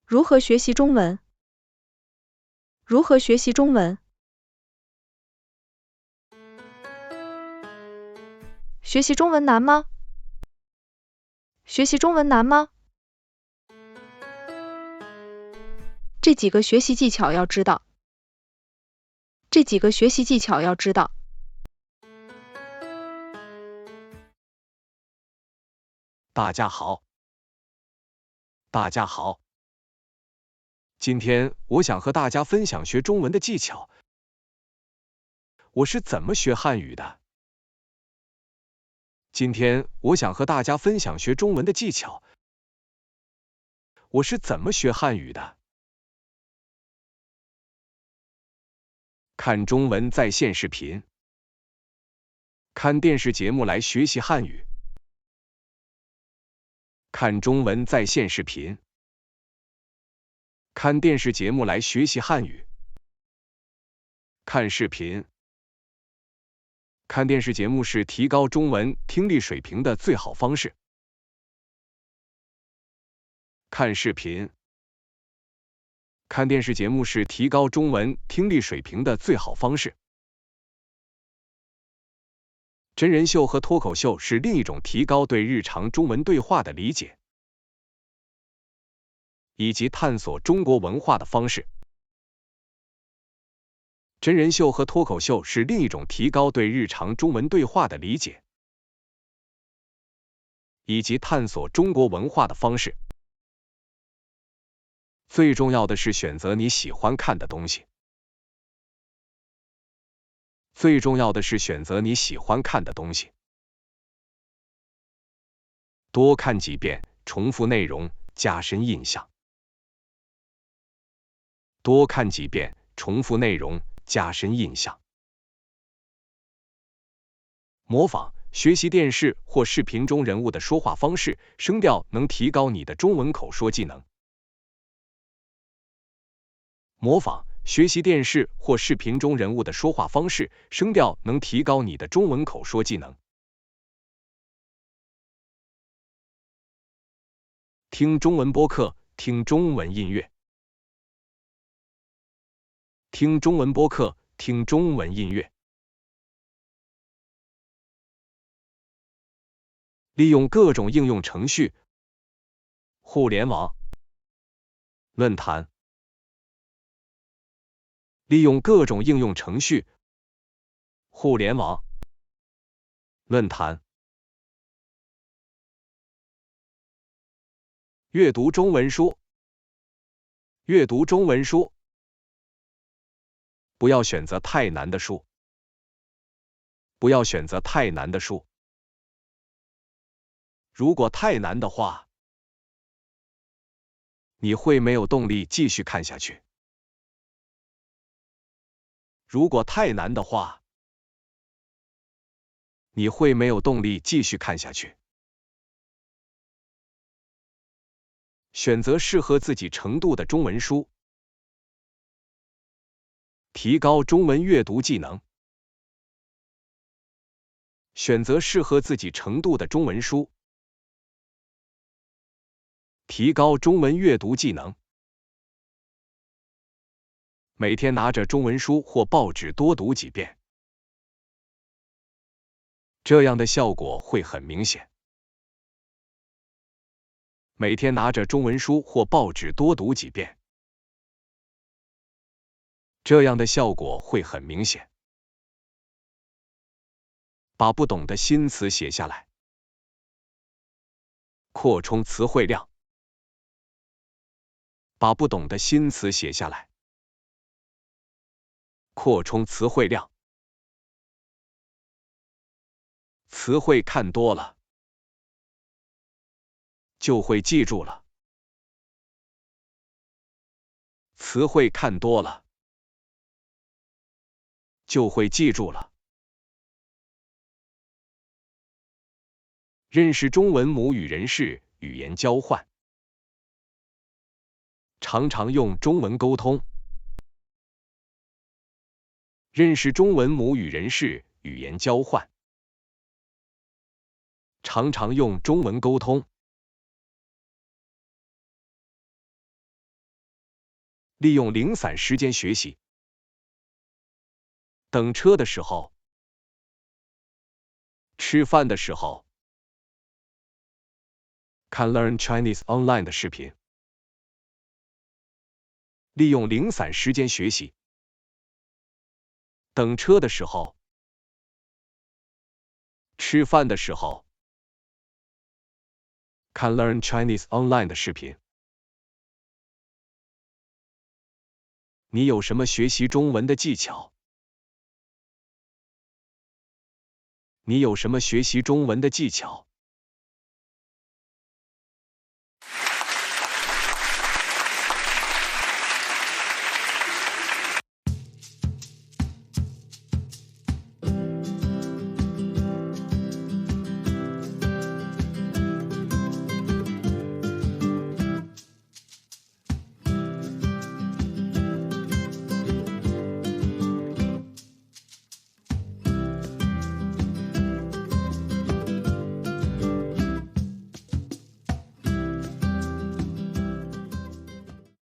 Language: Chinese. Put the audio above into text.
如何学习中文？如何学习中文？学习中文难吗？学习中文难吗？这几个学习技巧要知道。这几个学习技巧要知道。大家好，大家好。今天我想和大家分享学中文的技巧。我是怎么学汉语的？今天我想和大家分享学中文的技巧。我是怎么学汉语的？看中文在线视频，看电视节目来学习汉语。看中文在线视频，看电视节目来学习汉语。看视频。看电视节目是提高中文听力水平的最好方式。看视频。看电视节目是提高中文听力水平的最好方式。真人秀和脱口秀是另一种提高对日常中文对话的理解，以及探索中国文化的方式。真人秀和脱口秀是另一种提高对日常中文对话的理解，以及探索中国文化的方式。最重要的是选择你喜欢看的东西。最重要的是选择你喜欢看的东西。多看几遍，重复内容，加深印象。多看几遍，重复内容，加深印象。模仿学习电视或视频中人物的说话方式、声调，能提高你的中文口说技能。模仿学习电视或视频中人物的说话方式、声调，能提高你的中文口说技能。听中文播客，听中文音乐。听中文播客，听中文音乐。利用各种应用程序，互联网、论坛。利用各种应用程序，互联网、论坛。阅读中文书。阅读中文书。不要选择太难的书。不要选择太难的书。如果太难的话，你会没有动力继续看下去。如果太难的话，你会没有动力继续看下去。选择适合自己程度的中文书，提高中文阅读技能。选择适合自己程度的中文书，提高中文阅读技能。每天拿着中文书或报纸多读几遍，这样的效果会很明显。每天拿着中文书或报纸多读几遍，这样的效果会很明显。把不懂的新词写下来，扩充词汇量。把不懂的新词写下来，扩充词汇量。词汇看多了，就会记住了。词汇看多了，就会记住了。认识中文母语人士，语言交换。常常用中文沟通。认识中文母语人士，语言交换。常常用中文沟通。利用零散时间学习。等车的时候，吃饭的时候，看 Learn Chinese Online 的视频。利用零散时间学习。等车的时候，吃饭的时候，看 Learn Chinese Online 的视频。你有什么学习中文的技巧？你有什么学习中文的技巧？